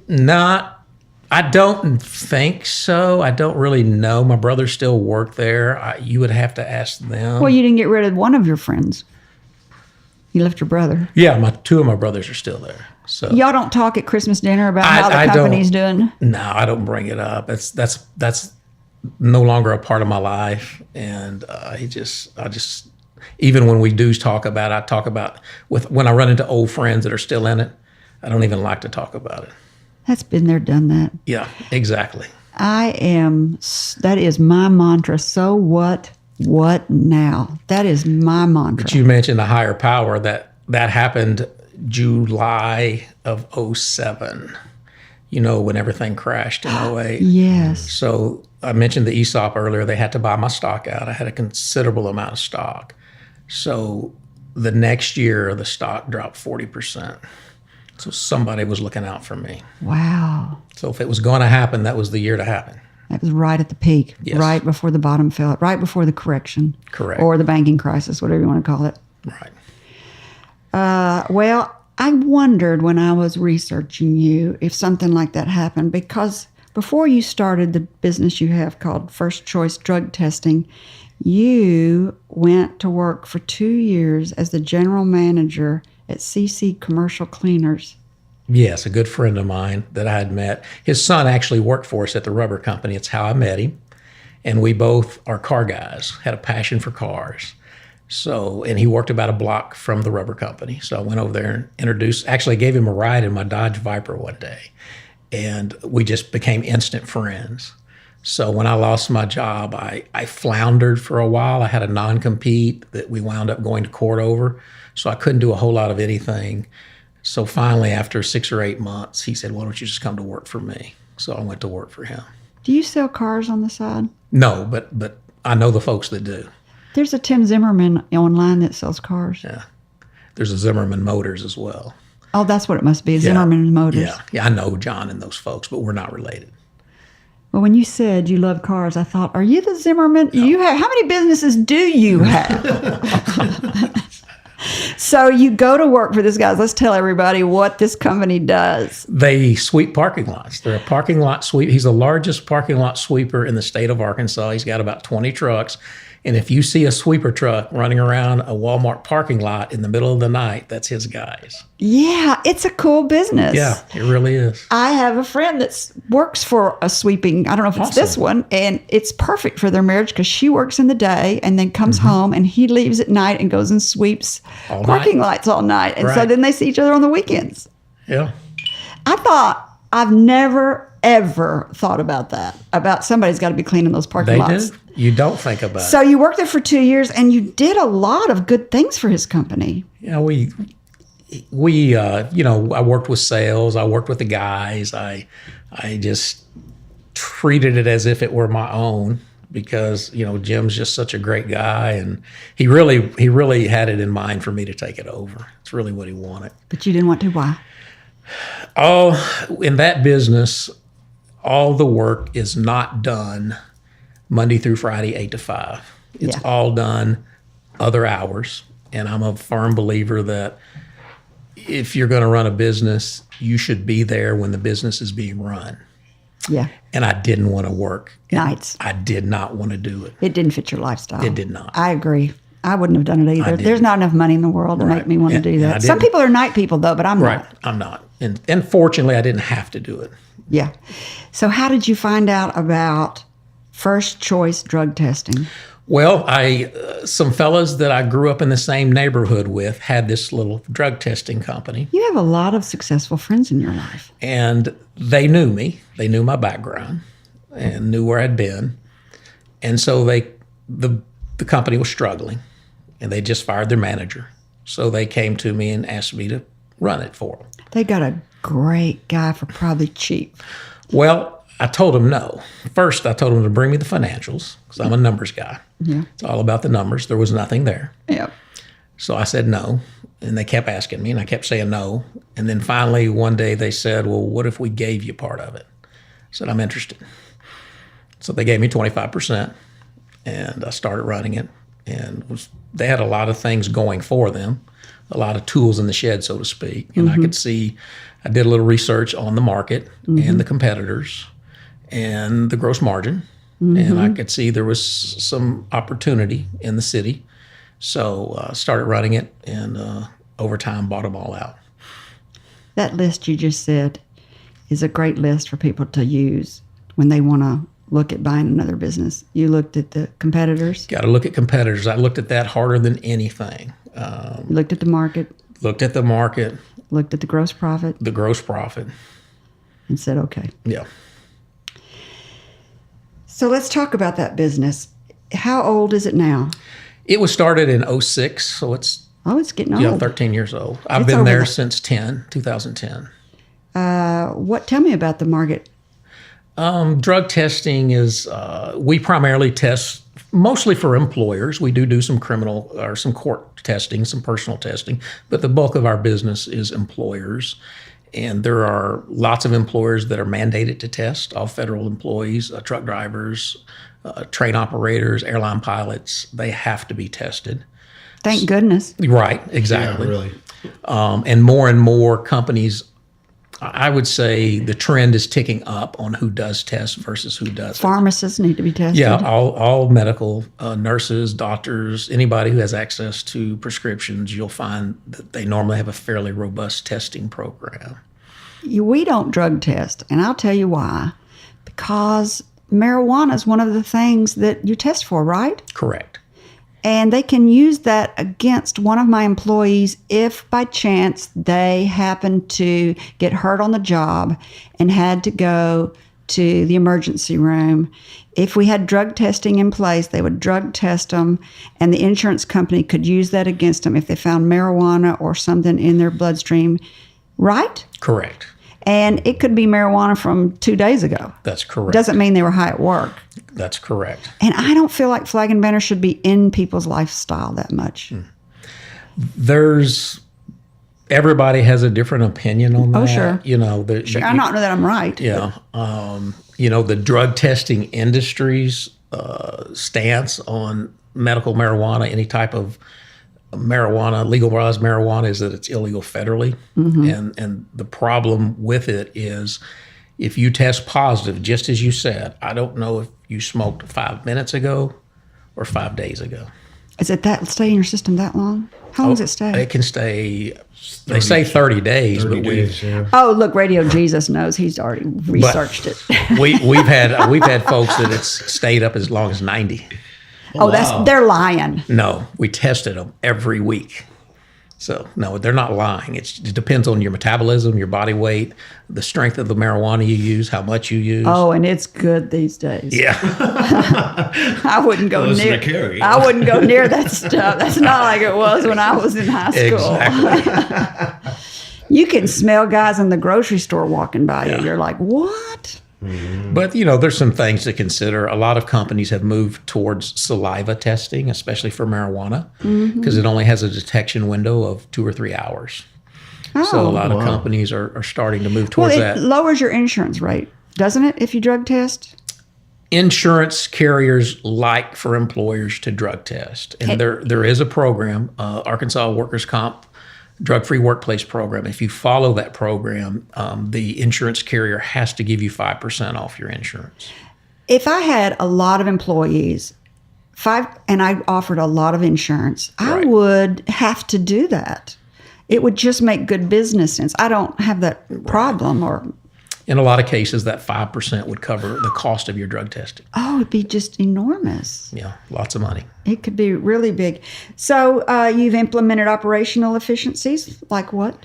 I don't think so. I don't really know. My brothers still work there. You would have to ask them. Well, you didn't get rid of one of your friends. You left your brother. Yeah, 2 of my brothers are still there. So y'all don't talk at Christmas dinner about how the company's doing? No, I don't bring it up. That's no longer a part of my life. And I just even when we do talk about it, I talk about when I run into old friends that are still in it, I don't even like to talk about it. That's been there, done that. Yeah, exactly. That is my mantra. So what now? That is my mantra. But you mentioned the higher power. That happened July of 2007, when everything crashed in 2008. Yes. So I mentioned the ESOP earlier. They had to buy my stock out. I had a considerable amount of stock. So the next year, the stock dropped 40%. So somebody was looking out for me. Wow. So if it was going to happen, that was the year to happen. That was right at the peak, yes. Right before the bottom fell, right before the correction. Correct. Or the banking crisis, whatever you want to call it. Right. Well, I wondered when I was researching you if something like that happened, because before you started the business you have called First Choice Drug Testing, you went to work for 2 years as the general manager at CC Commercial Cleaners. Yes, a good friend of mine that I had met. His son actually worked for us at the rubber company. It's how I met him. And we both are car guys, had a passion for cars. So, and he worked about a block from the rubber company. So I went over there and actually gave him a ride in my Dodge Viper one day. And we just became instant friends. So when I lost my job, I floundered for a while. I had a non-compete that we wound up going to court over. So I couldn't do a whole lot of anything. So finally, after 6 or 8 months, he said, "Why don't you just come to work for me?" So I went to work for him. Do you sell cars on the side? No, but I know the folks that do. There's a Tim Zimmerman online that sells cars. Yeah. There's a Zimmerman Motors as well. Oh, that's what it must be, Zimmerman Motors. Yeah, I know John and those folks, but we're not related. Well, when you said you love cars, I thought, are you the Zimmerman? No. How many businesses do you have? So you go to work for this guy. Let's tell everybody what this company does. They sweep parking lots. They're a parking lot sweep. He's the largest parking lot sweeper in the state of Arkansas. He's got about 20 trucks. And if you see a sweeper truck running around a Walmart parking lot in the middle of the night, that's his guys. Yeah, it's a cool business. Yeah, it really is. I have a friend that works for a sweeping, I don't know if it's this one, and it's perfect for their marriage because she works in the day and then comes home and he leaves at night and goes and sweeps parking lots all night. And so then they see each other on the weekends. Yeah. I've never, ever thought about that, about somebody's got to be cleaning those parking lots. They do. You don't think about it. So you worked there for 2 years and you did a lot of good things for his company. Yeah, we I worked with sales. I worked with the guys. I just treated it as if it were my own because, Jim's just such a great guy. And he really had it in mind for me to take it over. It's really what he wanted. But you didn't want to. Why? Oh, in that business, all the work is not done Monday through Friday, 8 to 5. It's Yeah. all done other hours. And I'm a firm believer that if you're going to run a business, you should be there when the business is being run. Yeah. And I didn't want to work Nights. I did not want to do it. It didn't fit your lifestyle. It did not. I agree. I wouldn't have done it either. didn't. There's not enough money in the world to make me want to And- do and I that. Some didn't. people are night people, though, but I'm Right. not. I'm not. And fortunately, I didn't have to do it. Yeah. So, how did you find out about first choice drug testing? Well, some fellas that I grew up in the same neighborhood with had this little drug testing company, You have a lot of successful friends in your life. and they knew me. They knew my background and knew where I'd been. And so the company was struggling, and they just fired their manager. So they came to me and asked me to run it for them. They got a great guy for probably cheap. Well, I told them no. First, I told them to bring me the financials because I'm a numbers guy. Yeah. It's all about the numbers. There was nothing there. Yeah. So I said no, and they kept asking me, and I kept saying no. And then finally, one day they said, well, what if we gave you part of it? I said, I'm interested. So they gave me 25%, and I started running it. And they had a lot of things going for them, a lot of tools in the shed, so to speak. And I could see, I did a little research on the market and the competitors and the gross margin. And I could see there was some opportunity in the city. So I started running it, and over time bought them all out. That list you just said is a great list for people to use when they want to look at buying another business. You looked at the competitors, Got to look at competitors. I looked at that harder than anything. you looked at the market, Looked at the market, looked at the gross profit, the gross profit. and said, okay. Yeah. So let's talk about that business. How old is it now? It was started in 06, so it's Oh, it's getting old. 13 years old. I've It's been over there the- since 2010. Tell me about the market. Drug testing is, we primarily test mostly for employers. We do some criminal or some court testing, some personal testing, but the bulk of our business is employers. And there are lots of employers that are mandated to test, all federal employees, truck drivers, train operators, airline pilots, they have to be tested. Thank goodness. Right, exactly. Yeah, really. And more companies, I would say the trend is ticking up on who does test versus who doesn't. Pharmacists need to be tested. Yeah, all medical, nurses, doctors, anybody who has access to prescriptions, you'll find that they normally have a fairly robust testing program. We don't drug test, and I'll tell you why. Because marijuana is one of the things that you test for, right? Correct. And they can use that against one of my employees if by chance they happen to get hurt on the job and had to go to the emergency room. If we had drug testing in place, they would drug test them, and the insurance company could use that against them if they found marijuana or something in their bloodstream, right? Correct. And it could be marijuana from 2 days ago. That's correct. Doesn't mean they were high at work. That's correct. And I don't feel like Flag and Banner should be in people's lifestyle that much. Everybody has a different opinion on that. Oh, sure. You know, I'm not that I'm right. Yeah. The drug testing industry's stance on medical marijuana, any type of marijuana, legalized marijuana, is that it's illegal federally. And the problem with it is if you test positive, just as you said, I don't know if you smoked 5 minutes ago or 5 days ago. Is it that stay in your system that long? How long does it stay? It can stay, they say 30 days, 30 but days, yeah. Oh, look, Radio Jesus knows. He's already researched it. we've had folks that it's stayed up as long as 90. They're lying. No, we tested them every week. So no, they're not lying. It depends on your metabolism, your body weight, the strength of the marijuana you use, how much you use. Oh, and it's good these days. Yeah. I wouldn't go Listen near. to Carrie. I wouldn't go near that stuff. That's not like it was when I was in high school. Exactly. You can smell guys in the grocery store walking by you. You're like, what? But, there's some things to consider. A lot of companies have moved towards saliva testing, especially for marijuana, because it only has a detection window of 2 or 3 hours. So a Oh. lot of companies are starting to move towards Well, it that. lowers your insurance rate, doesn't it, if you drug test? Insurance carriers like for employers to drug test, and there is a program, Arkansas Workers' Comp Drug-Free Workplace Program. If you follow that program, the insurance carrier has to give you 5% off your insurance. If I had a lot of employees, and I offered a lot of insurance, I Right. would have to do that. It would just make good business sense. I don't have that problem, or In a lot of cases, that 5% would cover the cost of your drug testing. it'd be just enormous. Yeah, lots of money. It could be really big. So you've implemented operational efficiencies, like what?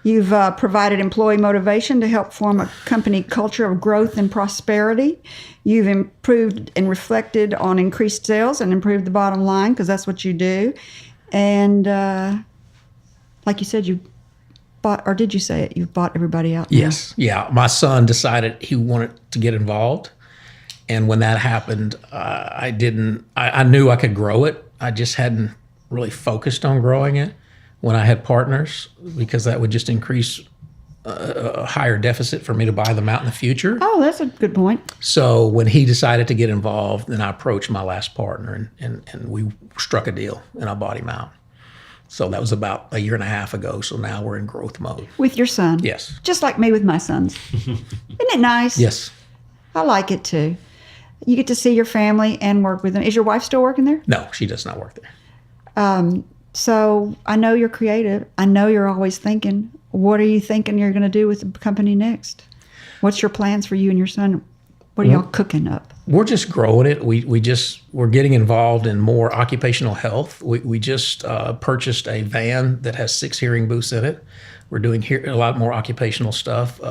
You've provided employee motivation to help form a company culture of growth and prosperity. You've improved and reflected on increased sales and improved the bottom line, because that's what you do. And like you said, you bought, or did you say it? You've bought everybody out now? Yes. Yeah. My son decided he wanted to get involved. And when that happened, I knew I could grow it. I just hadn't really focused on growing it when I had partners, because that would just increase a higher deficit for me to buy them out in the future. Oh, that's a good point. So when he decided to get involved, then I approached my last partner and we struck a deal and I bought him out. So that was about a year and a half ago. So now we're in growth mode. With your son? Yes. Just like me with my sons. Isn't it nice? Yes. I like it too. You get to see your family and work with them. Is your wife still working there? No, she does not work there. So I know you're creative. I know you're always thinking. What are you thinking you're going to do with the company next? What's your plans for you and your son? What are y'all cooking up? We're just growing it. We're getting involved in more occupational health. We just purchased a van that has 6 hearing booths in it. We're doing a lot more occupational stuff.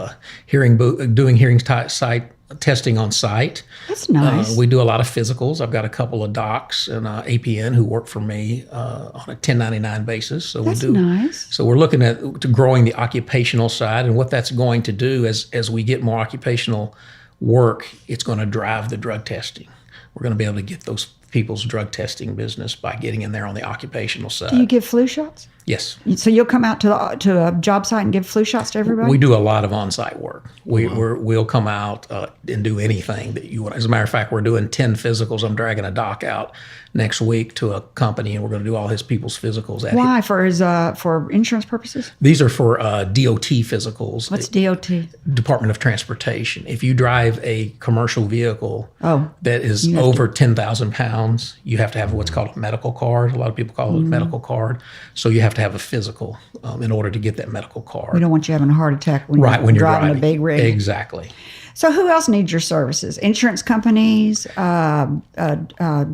Doing hearing site testing on site. That's nice. We do a lot of physicals. I've got a couple of docs and APN who work for me on a 1099 basis. So That's we do. nice. So we're looking at growing the occupational side, and what that's going to do as we get more occupational work, it's going to drive the drug testing. We're going to be able to get those people's drug testing business by getting in there on the occupational side. Do you give flu shots? Yes. So you'll come out to a job site and give flu shots to everybody? We do a lot of on-site work. We'll come out and do anything that you want. As a matter of fact, we're doing 10 physicals. I'm dragging a doc out next week to a company, and we're going to do all his people's physicals. Why? For insurance purposes? These are for DOT physicals. What's DOT? Department of Transportation. If you drive a commercial vehicle Oh, that is over 10,000 pounds, you have to have what's called a medical card. A lot of people call it a medical card. So you have to have a physical in order to get that medical card. We don't want you having a heart attack when When you're driving a big rig. Exactly. So who else needs your services? Insurance companies,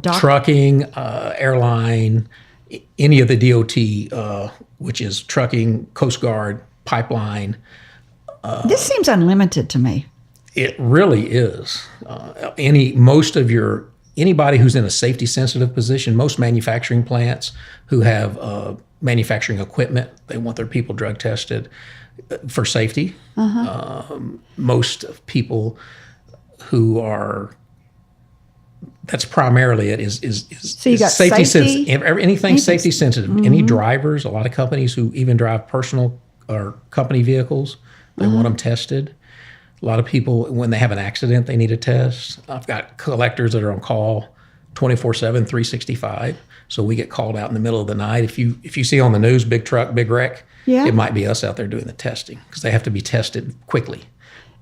Trucking, airline, any of the DOT, which is trucking, Coast Guard, pipeline. This seems unlimited to me. It really is. Anybody who's in a safety sensitive position, most manufacturing plants who have manufacturing equipment, they want their people drug tested for safety. Most people who are, that's primarily it, is So you got safety? sensitive. Anything safety sensitive. Any drivers, a lot of companies who even drive personal or company vehicles, they want them tested. A lot of people, when they have an accident, they need a test. I've got collectors that are on call 24/7, 365. So we get called out in the middle of the night. If you see on the news, big truck, big wreck, Yeah. it might be us out there doing the testing because they have to be tested quickly.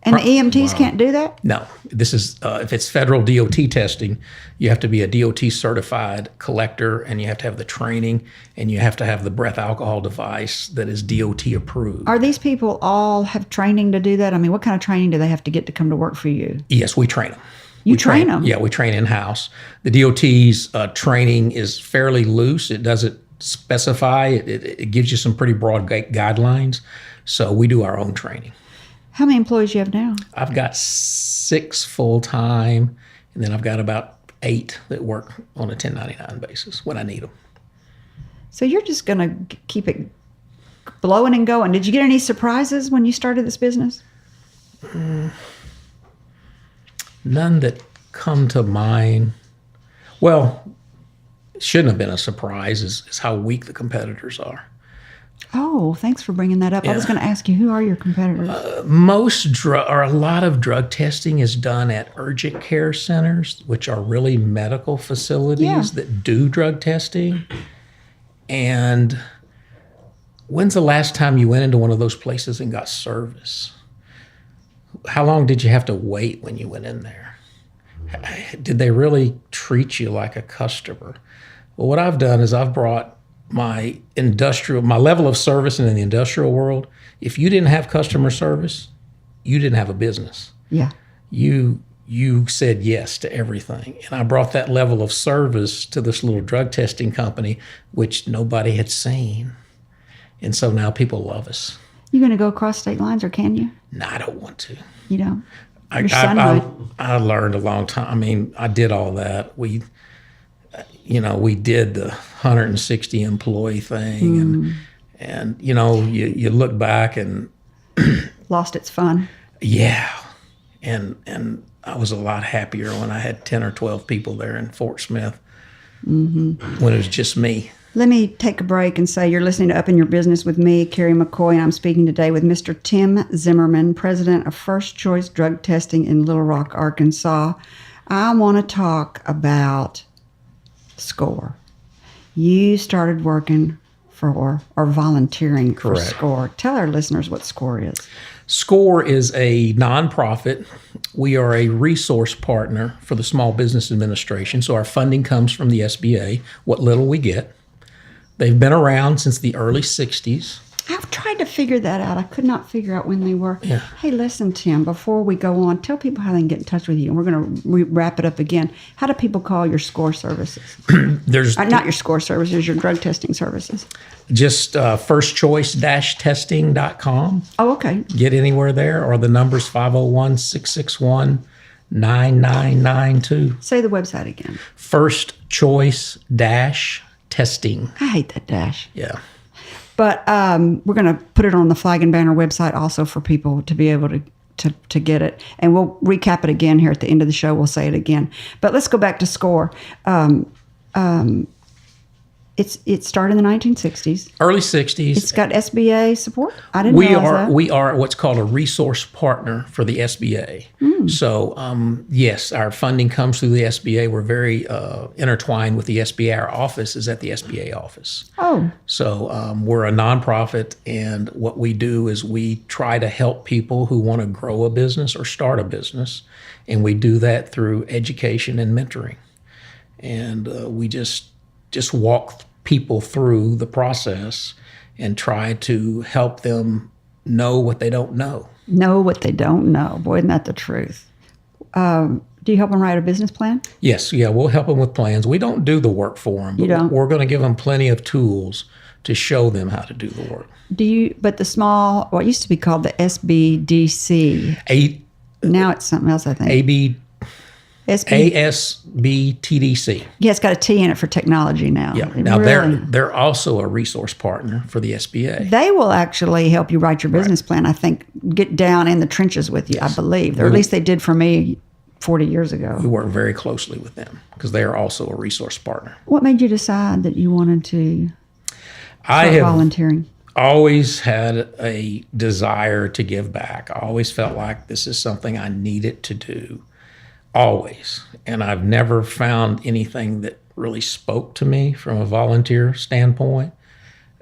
And the EMTs can't do that? No, this is if it's federal DOT testing, you have to be a DOT certified collector, and you have to have the training, and you have to have the breath alcohol device that is DOT approved. Are these people all have training to do that? I mean, what kind of training do they have to get to come to work for you? Yes, we train them. You train them? Yeah, we train in-house. The DOT's training is fairly loose. It doesn't specify. It gives you some pretty broad guidelines. So we do our own training. How many employees do you have now? I've got 6 full-time, and then I've got about 8 that work on a 1099 basis when I need them. So you're just going to keep it blowing and going. Did you get any surprises when you started this business? None that come to mind. Well, it shouldn't have been a surprise is how weak the competitors are. Oh, thanks for bringing that up. I was Yeah. going to ask you, who are your competitors? A lot of drug testing is done at urgent care centers, which are really medical facilities Yeah. that do drug testing. And when's the last time you went into one of those places and got service? How long did you have to wait when you went in there? Did they really treat you like a customer? Well, what I've done is I've brought my level of service in the industrial world. If you didn't have customer service, you didn't have a business. Yeah. You said yes to everything. And I brought that level of service to this little drug testing company, which nobody had seen. And so now people love us. You going to go across state lines, or can you? No, I don't want to. You don't? Your son would. I learned a long time. I mean, I did all that. We did the 160 employee thing, and you look back and Lost its fun. yeah, and I was a lot happier when I had 10 or 12 people there in Fort Smith, when it was just me. Let me take a break and say you're listening to Up in Your Business with me, Carrie McCoy, and I'm speaking today with Mr. Tim Zimmerman, president of First Choice Drug Testing in Little Rock, Arkansas. I want to talk about SCORE. You started working for or volunteering for Correct. SCORE. Tell our listeners what SCORE is. SCORE is a nonprofit. We are a resource partner for the Small Business Administration, so our funding comes from the SBA, what little we get. They've been around since the early 60s. I've tried to figure that out. I could not figure out when they were. Yeah. Hey, listen, Tim, before we go on, tell people how they can get in touch with you. And we're going to wrap it up again. How do people call your SCORE services? There's Not your SCORE services, your drug testing services. just firstchoice-testing.com. Oh, okay. Get anywhere there, or the number's 501-661-9992. Say the website again. Firstchoice-testing. I hate that dash. Yeah. But we're going to put it on the Flag and Banner website also for people to be able to get it. And we'll recap it again here at the end of the show. We'll say it again. But let's go back to SCORE. It started in the 1960s. Early 60s. It's got SBA support? I didn't We realize are that. we are what's called a resource partner for the SBA. So yes, our funding comes through the SBA. We're very intertwined with the SBA. Our office is at the SBA office. Oh, So we're a nonprofit, and what we do is we try to help people who want to grow a business or start a business, and we do that through education and mentoring. And we just walk people through the process and try to help them know what they don't know. know what they don't know. Boy, isn't that the truth? Do you help them write a business plan? Yes, yeah, we'll help them with plans. We don't do the work for them, but You don't? we're going to give them plenty of tools to show them how to do the work. Do you? But the small, what used to be called the SBDC, now it's something else, I think. ASBTDC. Yeah, it's got a T in it for technology now. Yeah. It Now really- they're also a resource partner for the SBA. They will actually help you write your business plan, I think, get down in the trenches with you, I believe. Or at least they did for me 40 years ago. We work very closely with them because they are also a resource partner. What made you decide that you wanted to I start have volunteering? always had a desire to give back. I always felt like this is something I needed to do. Always. And I've never found anything that really spoke to me from a volunteer standpoint.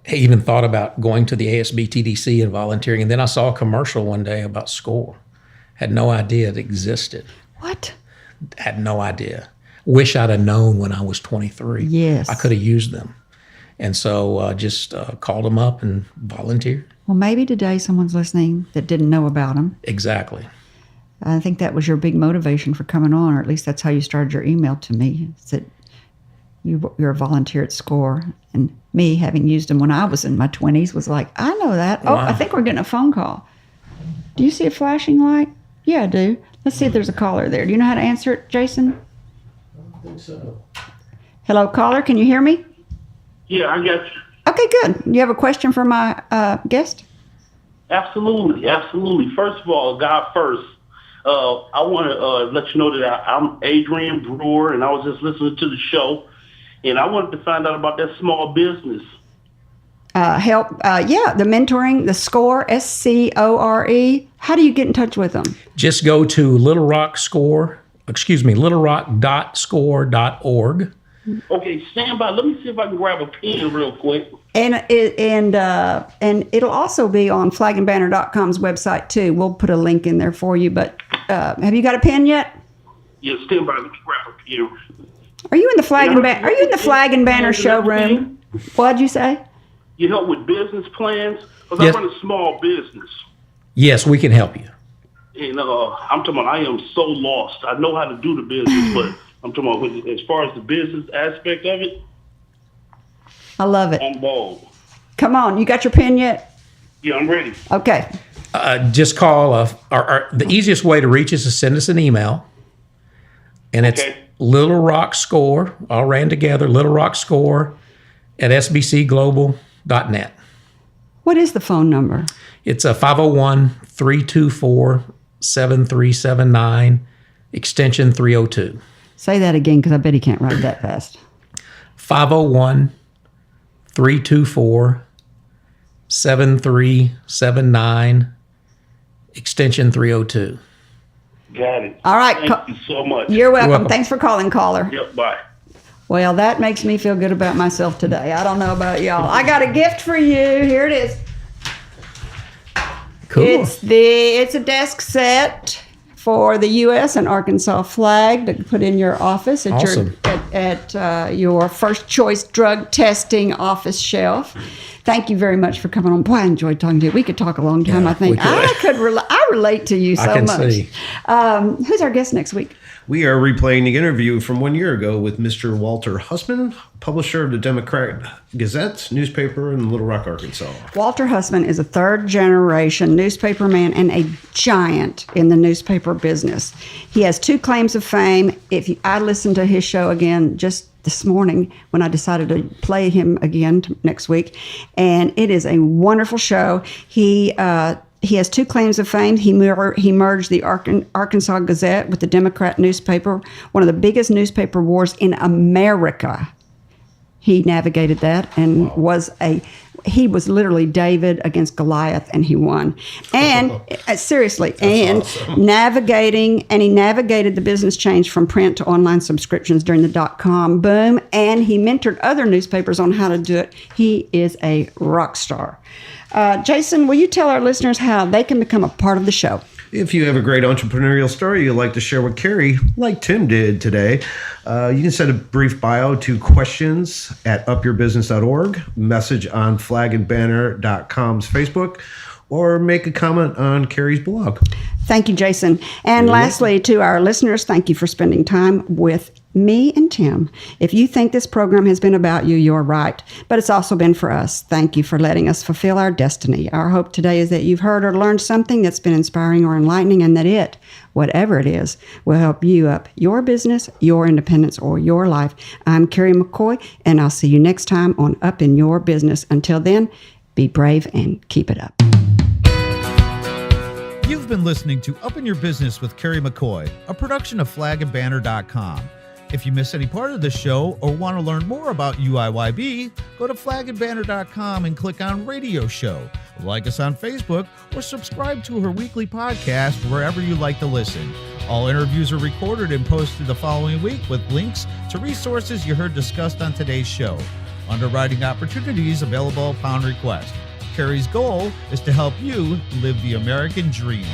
I even thought about going to the ASBTDC and volunteering. And then I saw a commercial one day about SCORE. Had no idea it existed. What? Had no idea. Wish I'd have known when I was 23. Yes. I could have used them. And so just called them up and volunteered. Well, maybe today someone's listening that didn't know about them. Exactly. I think that was your big motivation for coming on, or at least that's how you started your email to me. It's that you're a volunteer at SCORE. And me, having used them when I was in my 20s, was like, I know that. Oh, Wow. I think we're getting a phone call. Do you see a flashing light? Yeah, I do. Let's see if there's a caller there. Do you know how to answer it, Jason? I think so. Hello, caller. Can you hear me? Yeah, I got you. Okay, good. You have a question for my guest? Absolutely, absolutely. First of all, God first. I want to let you know that I'm Adrian Brewer, and I was just listening to the show, and I wanted to find out about that small business. help. The mentoring, the SCORE, SCORE. How do you get in touch with them? Just go to littlerock.score.org. Okay, stand by. Let me see if I can grab a pen real quick. And it'll also be on flagandbanner.com's website too. We'll put a link in there for you. But have you got a pen yet? Yeah, stand by. Let me grab a pen. Are you in the Flag and Banner? Are you in the Flag and Banner showroom? What'd you say? You help with business plans? Because Yes. I run a small business. Yes, we can help you. And I'm talking about I am so lost. I know how to do the business, but I'm talking about as far as the business aspect of it, I love it. I'm bold. Come on, you got your pen yet? Yeah, I'm ready. Okay. Just call. The easiest way to reach us is send us an email. And it's Okay. Little Rock Score, all ran together, Little Rock Score at sbcglobal.net. What is the phone number? It's a 501-324-7379, extension 302. Say that again because I bet he can't write that fast. 501-324-7379, extension 302. Got it. All right. Thank you so much. You're welcome. welcome. Thanks for calling, caller. Yep, bye. Well, that makes me feel good about myself today. I don't know about y'all. I got a gift for you. Here it is. Cool. It's a desk set for the U.S. and Arkansas flag to put in your office at Awesome. your first choice drug testing office shelf. Thank you very much for coming on. Boy, I enjoyed talking to you. We could talk a long time. Yeah, I think we could. I relate to you so I can much. see. Who's our guest next week? We are replaying the interview from 1 year ago with Mr. Walter Hussman, publisher of the Democrat Gazette newspaper in Little Rock, Arkansas. Walter Hussman is a third-generation newspaperman and a giant in the newspaper business. He has 2 claims of fame. I listened to his show again just this morning when I decided to play him again next week, and it is a wonderful show. He has 2 claims of fame. He merged the Arkansas Gazette with the Democrat newspaper, one of the biggest newspaper wars in America. He navigated that and he was literally David against Goliath, and he won. And seriously, awesome. he navigated the business change from print to online subscriptions during the .com boom, and he mentored other newspapers on how to do it. He is a rock star. Jason, will you tell our listeners how they can become a part of the show? If you have a great entrepreneurial story you'd like to share with Carrie, like Tim did today, you can send a brief bio to questions@upyourbusiness.org, message on flagandbanner.com's Facebook, or make a comment on Carrie's blog. Thank you, Jason. And lastly, to our listeners, thank you for spending time with me and Tim. If you think this program has been about you, you're right. But it's also been for us. Thank you for letting us fulfill our destiny. Our hope today is that you've heard or learned something that's been inspiring or enlightening, and that it, whatever it is, will help you up your business, your independence, or your life. I'm Carrie McCoy, and I'll see you next time on Up in Your Business. Until then, be brave and keep it up. You've been listening to Up in Your Business with Carrie McCoy, a production of flagandbanner.com. If you miss any part of the show or want to learn more about UIYB, go to flagandbanner.com and click on Radio Show. Like us on Facebook or subscribe to her weekly podcast wherever you like to listen. All interviews are recorded and posted the following week with links to resources you heard discussed on today's show. Underwriting opportunities available upon request. Carrie's goal is to help you live the American dream.